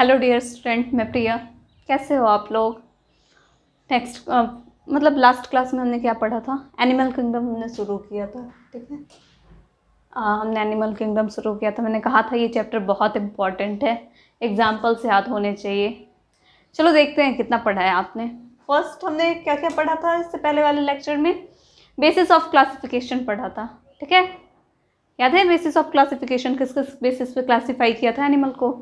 Hello dear student, मैं प्रिया। कैसे हो आप लोग? नेक्स्ट मतलब लास्ट क्लास में हमने क्या पढ़ा था? एनिमल किंगडम हमने शुरू किया था, ठीक है। हमने एनिमल किंगडम शुरू किया था। मैंने कहा था ये चैप्टर बहुत इम्पॉर्टेंट है, एग्जाम्पल्स याद होने चाहिए। चलो देखते हैं कितना पढ़ा है आपने। फर्स्ट हमने क्या क्या पढ़ा था इससे पहले वाले लेक्चर में? बेसिस ऑफ क्लासिफिकेशन पढ़ा था, ठीक है। याद है बेसिस ऑफ क्लासिफिकेशन किस किस बेसिस पे क्लासीफाई किया था एनिमल को?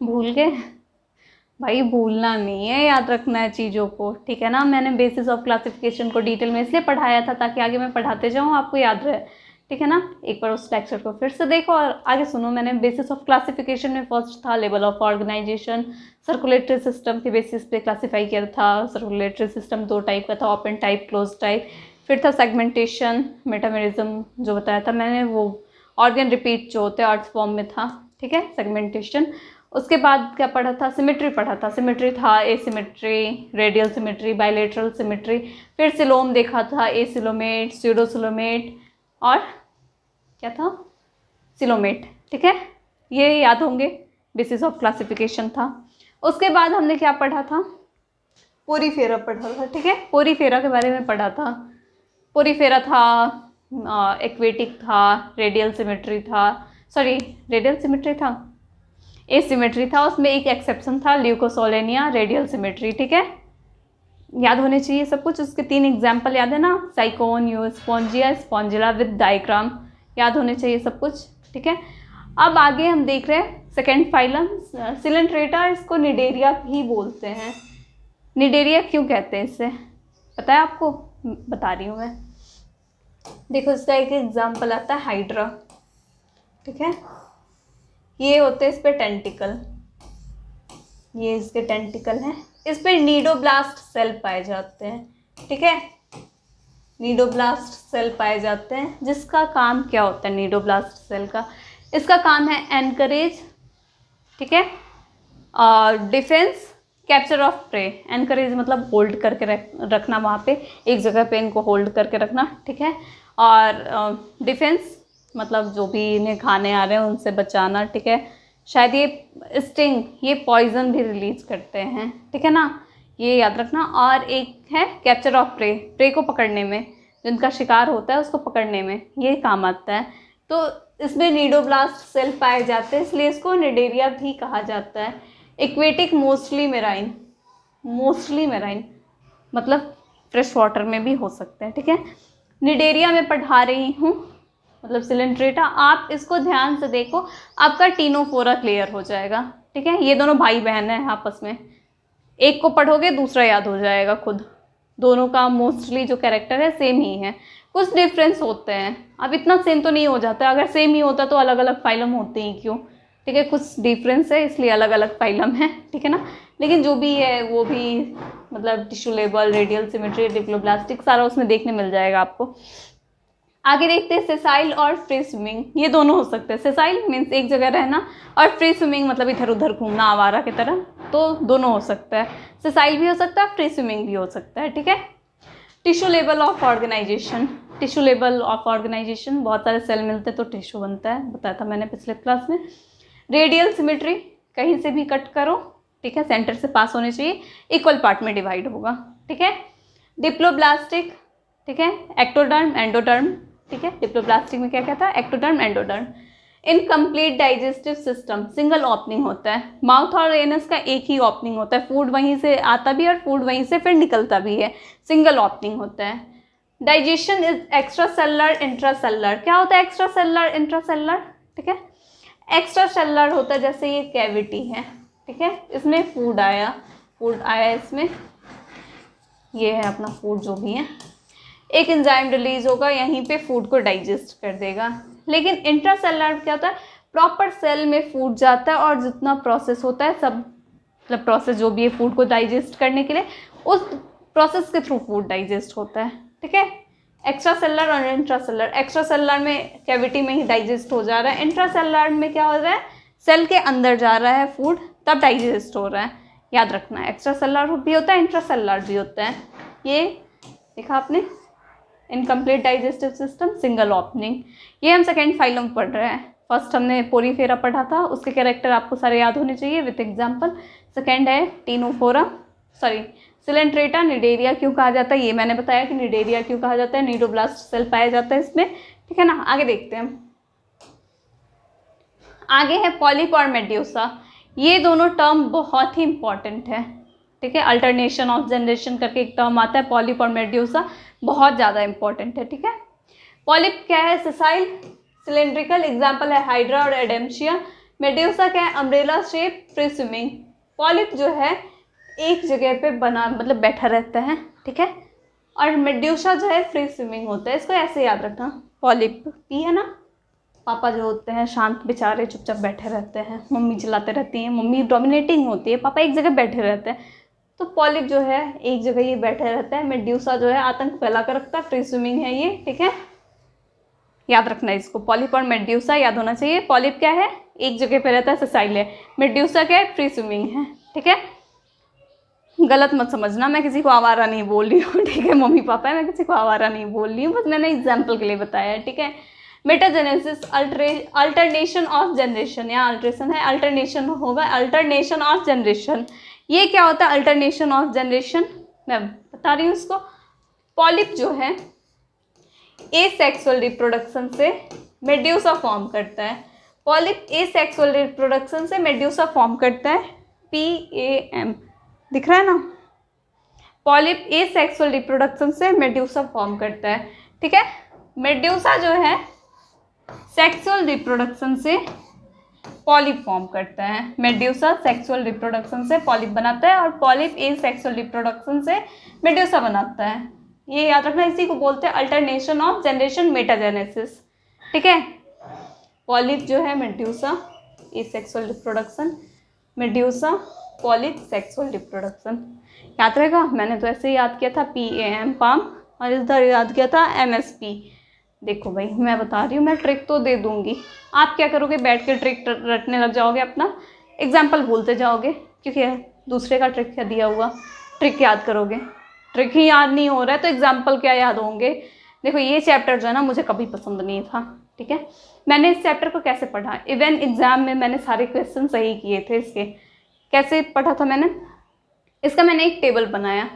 भूल गए? भाई भूलना नहीं है, याद रखना है चीज़ों को, ठीक है ना। मैंने बेसिस ऑफ क्लासिफिकेशन को डिटेल में इसलिए पढ़ाया था ताकि आगे मैं पढ़ाते जाऊँ, आपको याद रहे, ठीक है ना। एक बार उस लेक्चर को फिर से देखो और आगे सुनो। मैंने बेसिस ऑफ क्लासिफिकेशन में फर्स्ट था level of organisation, circulatory system के बेसिस पे क्लासीफाई किया था। सर्कुलेटरी सिस्टम दो टाइप का था, ओपन टाइप, क्लोज टाइप। फिर था सेगमेंटेशन, मेटामेरिज्म जो बताया था मैंने, वो ऑर्गन रिपीट जो होते हैं अर्थ फॉर्म में था, ठीक है, सेगमेंटेशन। उसके बाद क्या पढ़ा था? सिमेट्री पढ़ा था। सिमेट्री था asymmetry, radial symmetry, bilateral symmetry. फिर सिलोम देखा था, एसिलोमेट, स्यूडोसिलोमेट और क्या था? सिलोमेट, ठीक है। ये याद होंगे, बेसिस ऑफ क्लासिफिकेशन था। उसके बाद हमने क्या पढ़ा था? पोरीफेरा पढ़ा था, ठीक है। पोरीफेरा के बारे में पढ़ा था। पोरीफेरा था, एक्वेटिक था, रेडियल सिमेट्री था, सॉरी रेडियल सिमेट्री था, एसिमेट्री था। उसमें एक एक्सेप्शन था, ल्यूकोसोलेनिया, रेडियल सिमेट्री, ठीक है। याद होने चाहिए सब कुछ। उसके 3 एग्जाम्पल याद है ना? Sycon, Euspongia, Spongilla with diagram. याद होने चाहिए सब कुछ, ठीक है। अब आगे हम देख रहे हैं सेकेंड फाइलम सिलेंट्रेटा। इसको निडेरिया भी बोलते हैं। निडेरिया क्यों कहते हैं इसे, पता है आपको? बता रही हूँ मैं। देखो इसका एक एग्जाम्पल आता है हाइड्रा, ठीक है। ये होते हैं इस पे टेंटिकल, ये इसके टेंटिकल हैं। इस पे नीडोब्लास्ट सेल पाए जाते हैं, ठीक है। नीडोब्लास्ट सेल पाए जाते हैं, जिसका काम क्या होता है नीडोब्लास्ट सेल का? इसका काम है एनकरेज, ठीक है, और defence, capture of prey. Anchorage मतलब होल्ड करके रखना, वहाँ पे एक जगह पे इनको होल्ड करके रखना, ठीक है। और डिफेंस मतलब जो भी इन्हें खाने आ रहे हैं उनसे बचाना, ठीक है। शायद ये स्टिंग, ये पॉइजन भी रिलीज करते हैं, ठीक है ना, ये याद रखना। और एक है कैप्चर ऑफ प्रे, प्रे को पकड़ने में, जिनका शिकार होता है उसको पकड़ने में ये काम आता है। तो इसमें नीडोब्लास्ट सेल पाए जाते हैं, इसलिए इसको निडेरिया भी कहा जाता है। Aquatic, mostly marine, mostly marine मतलब फ्रेश वाटर में भी हो सकते हैं, ठीक है। निडेरिया में पढ़ा रही हूँ, मतलब सिलेंट्रेटा। आप इसको ध्यान से देखो, आपका टीनोफोरा क्लियर हो जाएगा, ठीक है। ये दोनों भाई बहन हैं आपस में, एक को पढ़ोगे दूसरा याद हो जाएगा खुद। दोनों का मोस्टली जो कैरेक्टर है सेम ही है, कुछ डिफरेंस होते हैं। अब इतना सेम तो नहीं हो जाता, अगर सेम ही होता तो अलग अलग फाइलम होते ही क्यों, ठीक है। कुछ डिफरेंस है इसलिए अलग अलग फाइलम है, ठीक है ना। लेकिन जो भी है वो भी मतलब tissue label, radial symmetry, diploblastic, सारा उसमें देखने मिल जाएगा आपको। आगे देखते हैं सेसाइल और फ्री स्विमिंग। ये दोनों हो सकते हैं। सेसाइल मीन्स एक जगह रहना, और फ्री स्विमिंग मतलब इधर उधर घूमना आवारा की तरह, तो दोनों हो सकता है। सेसाइल भी हो सकता है, फ्री स्विमिंग भी हो सकता है, ठीक है। Tissue level of organisation. Tissue level of organisation, बहुत सारे सेल मिलते हैं तो टिश्यू बनता है, बताया था मैंने पिछले क्लास में। रेडियल सिमेट्री, कहीं से भी कट करो, ठीक है, सेंटर से पास होने चाहिए, इक्वल पार्ट में डिवाइड होगा, ठीक है। डिप्लोब्लास्टिक, ठीक है, एक्टोडर्म, एंडोडर्म, ठीक है। डिप्लोब्लास्टिक में क्या क्या था? Ectoderm, endoderm. Incomplete digestive system, single opening होता है। माउथ और एनस का एक ही ओपनिंग होता है, फूड वहीं से आता भी और फूड वहीं से फिर निकलता भी है, सिंगल ओपनिंग होता है। Digestion is extra cellular, intra cellular. क्या होता है एक्स्ट्रा सेलुलर, इंट्रा सेलुलर, ठीक है। एक्स्ट्रा सेलुलर होता है जैसे ये कैविटी है, ठीक है, इसमें फूड आया इसमें, ये है अपना फूड जो भी है, एक एंजाइम रिलीज होगा यहीं पे फूड को डाइजेस्ट कर देगा। लेकिन इंट्रासेलुलर क्या होता है? प्रॉपर सेल में फूड जाता है और जितना प्रोसेस होता है सब, मतलब प्रोसेस जो भी है फूड को डाइजेस्ट करने के लिए, उस प्रोसेस के थ्रू फूड डाइजेस्ट होता है, ठीक है। एक्स्ट्रा सेलुलर और इंट्रासेलुलर। एक्स्ट्रा सेलुलर में कैविटी में ही डाइजेस्ट हो जा रहा है, इंट्रासेलुलर में क्या हो रहा है? सेल के अंदर जा रहा है फूड, तब डाइजेस्ट हो रहा है। याद रखना है, एक्स्ट्रा सेलुलर भी होता है, इंट्रासेलुलर भी होता है। ये देखा आपने, incomplete digestive system, single opening. ये हम सेकेंड फाइलम पढ़ रहे हैं। फर्स्ट हमने पोरीफेरा पढ़ा था, उसके कैरेक्टर आपको सारे याद होने चाहिए विथ एग्जाम्पल। सेकेंड है टीनोफोरा, सॉरी सिलेंट्रेटा, निडेरिया क्यों कहा जाता है ये मैंने बताया कि निडेरिया क्यों कहा जाता है, नीडोब्लास्ट सेल पाया जाता है इसमें, ठीक है ना। आगे देखते हैं, आगे है पॉलिप और मेड्यूसा। ये दोनों टर्म बहुत ही इंपॉर्टेंट है, ठीक है। अल्टरनेशन ऑफ जनरेशन करके एक टर्म आता है, पॉलिप और मेड्यूसा बहुत ज़्यादा इंपॉर्टेंट है, ठीक है। पॉलिप क्या है, सेसाइल सिलेंड्रिकल, एग्जाम्पल है हाइड्रा और एडेम्शिया। मेड्यूसा क्या है, umbrella shape, free swimming. Polyp जो है एक जगह पे बना मतलब बैठा रहता है, ठीक है, और मेड्यूसा जो है फ्री स्विमिंग होता है। इसको ऐसे याद रखना, पॉलिप पी है ना, पापा जो होते हैं शांत बेचारे चुपचाप बैठे रहते हैं, मम्मी चलाते रहती हैं, मम्मी डोमिनेटिंग होती है, पापा एक जगह बैठे रहते हैं। तो पॉलिप जो है एक जगह ये बैठे रहता है, मेड्यूसा जो है आतंक फैला कर रखता है, फ्री स्विमिंग है ये, ठीक है। याद रखना इसको, पॉलिप और मेड्यूसा याद होना चाहिए। पॉलिप क्या है, एक जगह पे रहता है, सेसाइल है। मेड्यूसा क्या है, फ्री स्विमिंग है, ठीक है। गलत मत समझना, मैं किसी को आवारा नहीं बोल रही हूँ, ठीक है। मम्मी पापा है, मैं किसी को आवारा नहीं बोल रही हूँ, बस मैंने एग्जाम्पल के लिए बताया है, ठीक है। मेटाजेनेसिस अल्टरनेशन ऑफ जनरेशन, यहाँ अल्ट्रेशन है, अल्टरनेशन होगा, अल्टरनेशन ऑफ जनरेशन। ये क्या होता है अल्टरनेशन ऑफ जनरेशन, मैं बता रही हूँ इसको। पॉलिप जो है एसेक्सुअल रिप्रोडक्शन से मेड्यूसा फॉर्म करता है। पॉलिप एसेक्सुअल रिप्रोडक्शन से मेड्यूसा फॉर्म करता है, PAM दिख रहा है ना। पॉलिप एसेक्सुअल रिप्रोडक्शन से मेड्यूसा फॉर्म करता है, ठीक है। मेड्यूसा जो है सेक्सुअल रिप्रोडक्शन से पॉलिप फॉर्म करता है। मेड्यूसा सेक्सुअल रिप्रोडक्शन से पॉलिप बनाता है और पॉलिप एसेक्सुअल रिप्रोडक्शन से मेड्यूसा बनाता है। ये याद रखना, इसी को बोलते हैं अल्टरनेशन ऑफ जनरेशन, मेटाजेनेसिस, ठीक है। पॉलिप जो है medusa asexual reproduction, medusa polyp sexual reproduction. याद रहेगा, मैंने तो ऐसे ही याद किया था PAM पाम, और इधर याद किया था MSP। देखो भाई मैं बता रही हूँ, मैं ट्रिक तो दे दूँगी, आप क्या करोगे बैठ के ट्रिक रटने लग जाओगे, अपना एग्जाम्पल भूलते जाओगे, क्योंकि दूसरे का ट्रिक क्या दिया हुआ, ट्रिक याद करोगे, ट्रिक ही याद नहीं हो रहा है तो एग्जाम्पल क्या याद होंगे। देखो ये चैप्टर जो है ना मुझे कभी पसंद नहीं था, ठीक है। मैंने इस चैप्टर को कैसे पढ़ा, इवन एग्जाम में मैंने सारे क्वेश्चन सही किए थे इसके। कैसे पढ़ा था मैंने, इसका मैंने एक टेबल बनाया,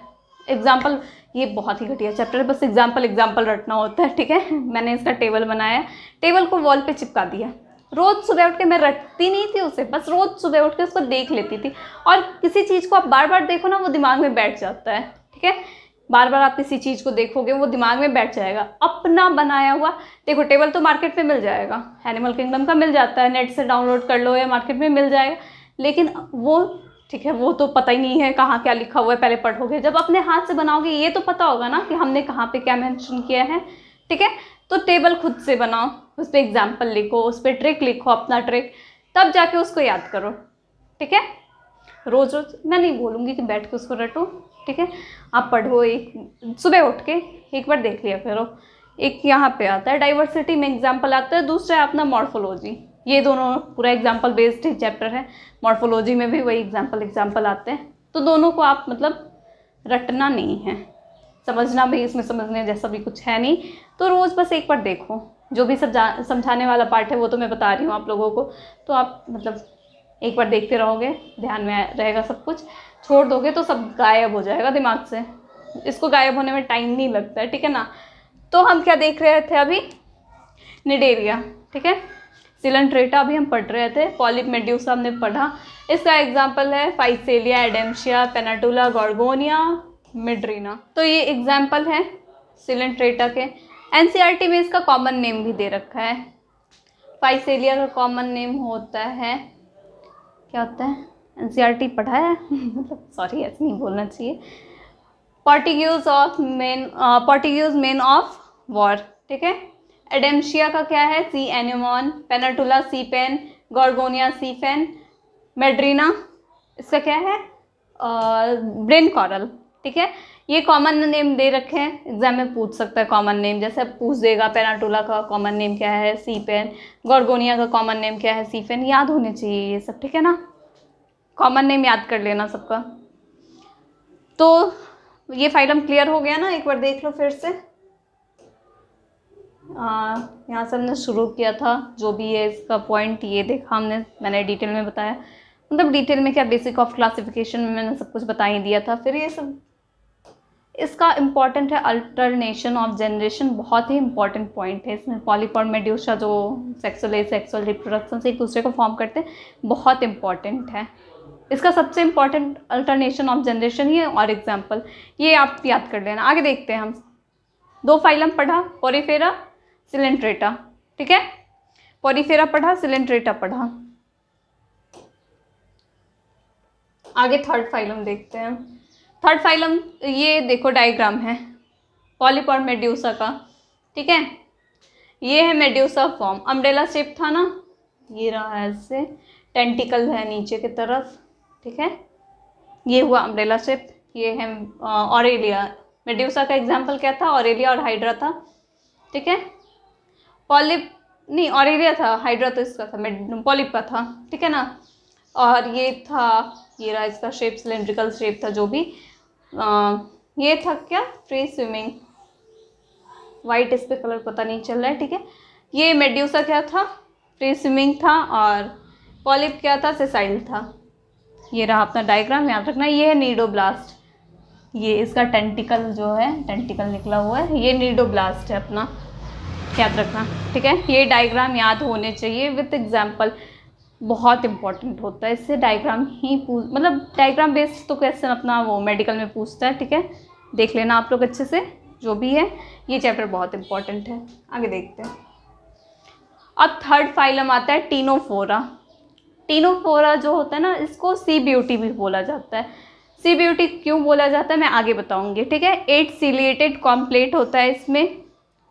एग्जाम्पल, ये बहुत ही घटिया चैप्टर है, बस एग्जाम्पल रटना होता है, ठीक है। मैंने इसका टेबल बनाया, टेबल को वॉल पे चिपका दिया। रोज़ सुबह उठ के मैं रटती नहीं थी उसे, बस रोज़ सुबह उठ के उसको देख लेती थी। और किसी चीज़ को आप बार बार देखो ना वो दिमाग में बैठ जाता है, ठीक है। बार बार आप किसी चीज़ को देखोगे वो दिमाग में बैठ जाएगा। अपना बनाया हुआ, देखो टेबल तो मार्केट में मिल जाएगा, एनिमल किंगडम का मिल जाता है, नेट से डाउनलोड कर लो या मार्केट में मिल जाएगा, लेकिन वो ठीक है वो तो पता ही नहीं है कहाँ क्या लिखा हुआ है, पहले पढ़ोगे। जब अपने हाथ से बनाओगे ये तो पता होगा ना कि हमने कहाँ पे क्या मेंशन किया है, ठीक है। तो टेबल खुद से बनाओ, उस पर एग्जाम्पल लिखो, उस पर ट्रिक लिखो, अपना ट्रिक, तब जाके उसको याद करो, ठीक है। रोज़ रोज़ मैं नहीं बोलूँगी कि बैठ के उसको रटो, ठीक है। आप पढ़ो, एक सुबह उठ के एक बार देख लिया करो। एक यहाँ पे आता है डाइवर्सिटी में एग्जाम्पल आता है, दूसरा है अपना मॉर्फोलॉजी, ये दोनों पूरा एग्जाम्पल बेस्ड चैप्टर है। मॉर्फोलॉजी में भी वही एग्जाम्पल आते हैं, तो दोनों को आप मतलब रटना नहीं है, समझना भी, इसमें समझने जैसा भी कुछ है नहीं। तो रोज़ बस एक बार देखो, जो भी समझाने वाला पार्ट है वो तो मैं बता रही हूँ आप लोगों को, तो आप मतलब एक बार देखते रहोगे, ध्यान में रहेगा सब कुछ। छोड़ दोगे तो सब गायब हो जाएगा दिमाग से, इसको गायब होने में टाइम नहीं लगता है, ठीक है ना। तो हम क्या देख रहे थे अभी, निडेरिया, ठीक है। सिलेंट्रेटा अभी हम पढ़ रहे थे, पॉलिप मेड्यूसा हमने पढ़ा, इसका एग्जाम्पल है फाइसेलिया, एडेम्शिया, पेनाटुला, गॉर्गोनिया, मिड्रीना। तो ये एग्जाम्पल है सिलेंट्रेटा के। NCERT में इसका कॉमन नेम भी दे रखा है। फाइसेलिया का कॉमन नेम होता है, क्या होता है, NCERT पढ़ा है मतलब सॉरी ऐसे नहीं बोलना चाहिए, पोर्टिग्यूज मेन ऑफ वॉर, ठीक है। एडेम्शिया का क्या है, सी एनिमॉन, पेनाटुला सी पेन, गॉर्गोनिया सी फेन, मेड्रीना इसका क्या है, ब्रेन कॉरल, ठीक है। ये कॉमन नेम दे रखे हैं, एग्जाम में पूछ सकता है कॉमन नेम, जैसे पूछ देगा पेनाटुला का कॉमन नेम क्या है, सी पेन, गॉर्गोनिया का कॉमन नेम क्या है, सी फेन, याद होने चाहिए ये सब, ठीक है ना। कॉमन नेम याद कर लेना सबका। तो ये फाइलम क्लियर हो गया ना, एक बार देख लो फिर से। यहाँ से हमने शुरू किया था, जो भी है इसका पॉइंट ये देखा हमने, मैंने डिटेल में बताया, मतलब डिटेल में क्या, बेसिक ऑफ क्लासिफिकेशन में मैंने सब कुछ बता ही दिया था। फिर ये सब इसका इम्पॉर्टेंट है अल्टरनेशन ऑफ जनरेशन, बहुत ही इंपॉर्टेंट पॉइंट है इसमें। पॉलीप और मेड्यूसा जो सेक्सुअल रिप्रोडक्शन से एक दूसरे को फॉर्म करते हैं, बहुत इंपॉर्टेंट है। इसका सबसे इम्पॉर्टेंट अल्टरनेशन ऑफ जनरेशन ही है और एग्जाम्पल ये आप याद कर लेना। आगे देखते हैं हम। 2 फाइलम पढ़ा, पोरीफेरा, सिलेंट्रेटा, ठीक है। पोरीफेरा पढ़ा, सिलेंट्रेटा पढ़ा। आगे थर्ड फाइलम देखते हैं। थर्ड फाइलम ये देखो डायग्राम है पॉलीप और मेड्यूसा का, ठीक है। ये है मेड्यूसा फॉर्म, अम्ब्रेला शेप था ना, ये रहा ऐसे, टेंटिकल है नीचे की तरफ, ठीक है। ये हुआ अम्ब्रेला शेप। ये है ऑरेलिया। मेड्यूसा का एग्जाम्पल क्या था, ऑरेलिया और हाइड्रा था, ठीक है। पॉलिप नहीं, ऑरेलिया था, हाइड्रा तो इसका था, पॉलिप का था, ठीक है ना। और ये था, ये रहा इसका शेप, सिलेंड्रिकल शेप था जो भी। ये था क्या, फ्री स्विमिंग, वाइट इस पे कलर पता नहीं चल रहा है, ठीक है। ये मेड्यूसा क्या था, फ्री स्विमिंग था, और पॉलिप क्या था, सेसाइल था। ये रहा अपना डायग्राम, याद रखना। ये है नीडोब्लास्ट, ये इसका टेंटिकल जो है, टेंटिकल निकला हुआ है, ये नीडोब्लास्ट है अपना, याद रखना, ठीक है। ये डायग्राम याद होने चाहिए विथ एग्जाम्पल, बहुत इंपॉर्टेंट होता है। इससे डायग्राम ही मतलब डायग्राम बेस्ड तो क्वेश्चन अपना वो मेडिकल में पूछता है, ठीक है। देख लेना आप लोग अच्छे से, जो भी है ये चैप्टर बहुत इंपॉर्टेंट है। आगे देखते हैं। अब थर्ड फाइलम आता है टीनोफोरा। टीनोफोरा जो होता है ना, इसको सी ब्यूटी भी बोला जाता है। सी ब्यूटी क्यों बोला जाता है मैं आगे बताऊंगी, ठीक है। 8 सिलिएटेड कॉम्प्लेट होता है इसमें,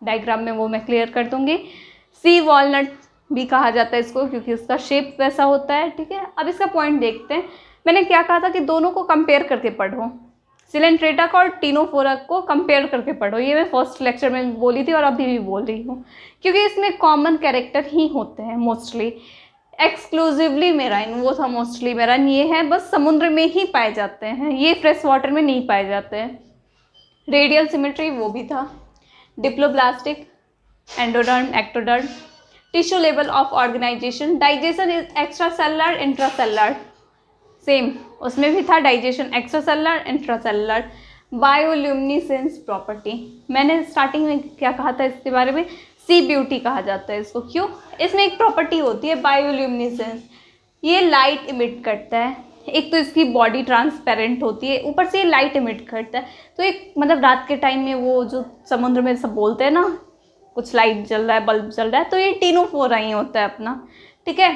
डायग्राम में वो मैं क्लियर कर दूंगी। सी वॉलनट भी कहा जाता है इसको, क्योंकि उसका शेप वैसा होता है, ठीक है। अब इसका पॉइंट देखते हैं। मैंने क्या कहा था कि दोनों को कंपेयर करके पढ़ो, सिलेंट्रेटा का और टीनोफोरा को कंपेयर करके पढ़ो। ये मैं फर्स्ट लेक्चर में बोली थी और अभी भी बोल रही हूँ, क्योंकि इसमें कॉमन कैरेक्टर ही होते हैं मोस्टली। एक्सक्लूसिवली मेराइन वो था, मोस्टली मेराइन ये है, बस समुद्र में ही पाए जाते हैं, ये फ्रेश वाटर में नहीं पाए जाते हैं। रेडियल सिमेट्री वो भी था। Diploblastic, endoderm, ectoderm. Tissue level of organisation, digestion is extra cellular, intracellular, same उसमें भी था digestion, extra cellular, intracellular. Bioluminescence property, मैंने स्टार्टिंग में क्या कहा था इसके बारे में, सी ब्यूटी कहा जाता है इसको। क्यों, इसमें एक प्रॉपर्टी होती है बायोल्यूमिनेसेंस, ये लाइट इमिट करता है। एक तो इसकी बॉडी ट्रांसपेरेंट होती है, ऊपर से ये लाइट इमिट करता है। तो एक मतलब रात के टाइम में वो जो समुद्र में सब बोलते हैं ना, कुछ लाइट जल रहा है, बल्ब जल रहा है, तो ये टीनोफोरा ही होता है अपना, ठीक है।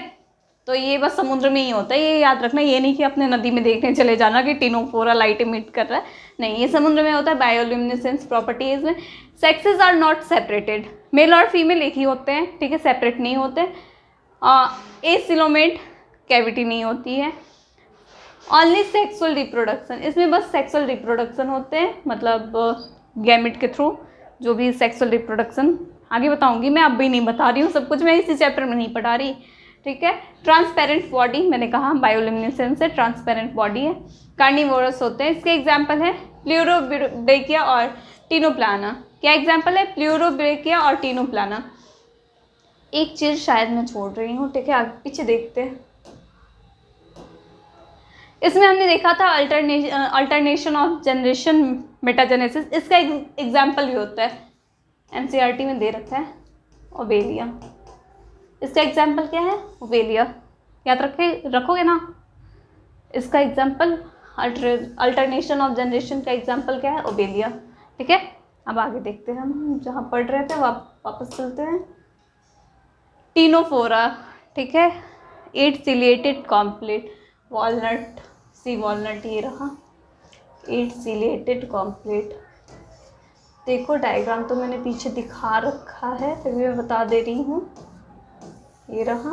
तो ये बस समुद्र में ही होता है, ये याद रखना। ये नहीं कि अपने नदी में देखने चले जाना कि टीनोफोरा लाइट इमिट कर रहा है, नहीं, ये समुद्र में होता है। बायोल्यूमिनेसेंस प्रॉपर्टी इसमें। Sexes are not separated, male और फीमेल एक ही होते हैं, ठीक है, सेपरेट नहीं होते। एसिलोमेट कैविटी नहीं होती है। ओनली सेक्सुअल रिप्रोडक्शन, इसमें बस सेक्सुअल रिप्रोडक्शन होते हैं, मतलब गैमेट के थ्रू जो भी सेक्सुअल रिप्रोडक्शन आगे बताऊंगी मैं, अब भी नहीं बता रही हूँ, सब कुछ मैं इसी चैप्टर में नहीं पढ़ा रही, ठीक है। ट्रांसपेरेंट बॉडी, मैंने कहा बायोल्यूमिनेसेंस से ट्रांसपेरेंट बॉडी है। कार्निवोरस होते हैं, इसके एग्जाम्पल है प्लूरोब्रेकिया और टीनोप्लाना। क्या एग्जाम्पल है, प्लूरोब्रेकिया और टीनोप्लाना। एक चीज़ शायद मैं छोड़ रही हूँ, ठीक है, आगे पीछे देखते हैं। इसमें हमने देखा था अल्टरनेशन ऑफ जनरेशन, मेटाजेनेसिस, इसका एग्जाम्पल भी होता है, एनसीईआरटी में दे रखा है, ओवेलिया। इसका एग्जाम्पल क्या है, ओवेलिया, याद रखोगे ना। इसका एग्जाम्पल अल्टरनेशन ऑफ जनरेशन का एग्जाम्पल क्या है, ओवेलिया, ठीक है। अब आगे देखते हैं, हम जहाँ पढ़ रहे थे वापस चलते हैं। टीनोफोरा, ठीक है, 8 सिलिएटेड कॉम्प्लेट, वॉलनट, सी वॉलनट, ये रहा 8 सिलिएटेड कॉम्प्लेट। देखो डायग्राम तो मैंने पीछे दिखा रखा है, फिर भी मैं बता दे रही हूँ। ये रहा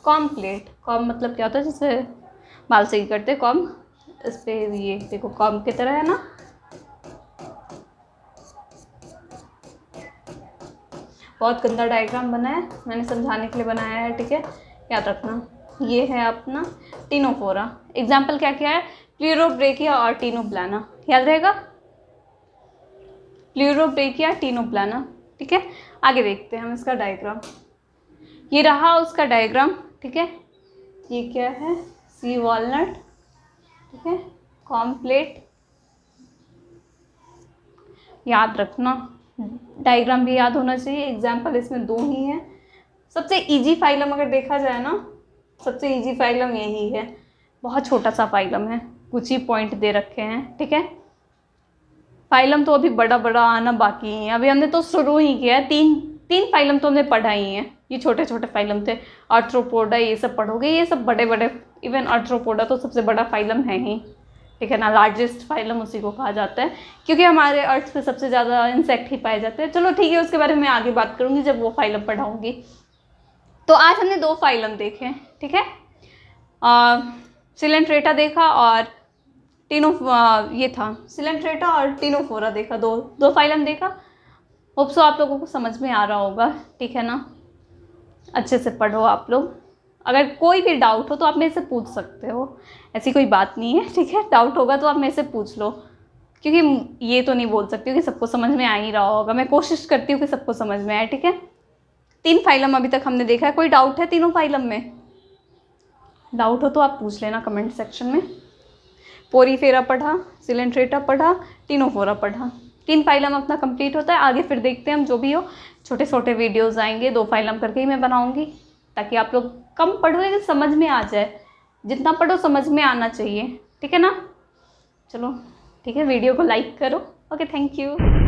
कॉम्प्लेट, कॉम मतलब क्या होता है, जैसे बाल से ही करते कॉम, इस पे ये देखो कॉम की तरह है ना। बहुत गंदा डायग्राम बना है, मैंने समझाने के लिए बनाया है, ठीक है, याद रखना। ये है अपना टीनोफोरा, एग्जाम्पल क्या क्या है, प्लूरोब्रेकिया और टीनोप्लाना, याद रहेगा। Pleurobrachia Ctenoplana. ठीक है, आगे देखते हैं हम इसका डायग्राम। ये रहा उसका डायग्राम। ठीक है, ये क्या है, सी वॉलनट। ठीक है, कॉम्प्लेट, याद रखना, डायग्राम भी याद होना चाहिए। एग्जाम्पल इसमें 2 ही हैं। सबसे इजी फाइलम अगर देखा जाए ना, सबसे इजी फाइलम यही है। बहुत छोटा सा फाइलम है, कुछ ही पॉइंट दे रखे हैं। ठीक है, फाइलम तो अभी बड़ा बड़ा आना बाकी है। अभी हमने तो शुरू ही किया है। तीन फाइलम तो हमने पढ़ा ही है। ये छोटे छोटे फाइलम थे। आर्थ्रोपोडा ये सब पढ़ोगे, ये सब बड़े बड़े, इवन आर्थ्रोपोडा तो सबसे बड़ा फाइलम है ही। ठीक है ना, लार्जेस्ट फाइलम उसी को कहा जाता है, क्योंकि हमारे अर्थ पे सबसे ज़्यादा इंसेक्ट ही पाए जाते हैं। चलो ठीक है, उसके बारे में आगे बात करूँगी जब वो फाइलम पढ़ाऊँगी। तो आज हमने 2 फाइलम देखे। ठीक है, सिलेंट्रेटा देखा और ये था सिलेंट्रेटा और टीनोफोरा देखा। दो फाइलम देखा। होप सो आप लोगों को समझ में आ रहा होगा। ठीक है ना, अच्छे से पढ़ो आप लोग। अगर कोई भी डाउट हो तो आप मेरे से पूछ सकते हो, ऐसी कोई बात नहीं है। ठीक है, डाउट होगा तो आप मेरे से पूछ लो, क्योंकि ये तो नहीं बोल सकती हूँ कि सबको समझ में आ ही रहा होगा। मैं कोशिश करती हूँ कि सबको समझ में आए। ठीक है, 3 फाइलम अभी तक हमने देखा है। कोई डाउट है तीनों फाइलम में? डाउट हो तो आप पूछ लेना कमेंट सेक्शन में। पोरीफेरा पढ़ा, सिलेंट्रेटा पढ़ा, टीनोफोरा पढ़ा। 3 फाइलम अपना कंप्लीट होता है। आगे फिर देखते हैं हम, जो भी हो छोटे छोटे वीडियोस आएंगे। 2 फाइलम करके ही मैं बनाऊंगी, ताकि आप लोग कम पढ़ो लेकिन समझ में आ जाए। जितना पढ़ो समझ में आना चाहिए। ठीक है ना, चलो ठीक है, वीडियो को लाइक करो। Okay, thank you.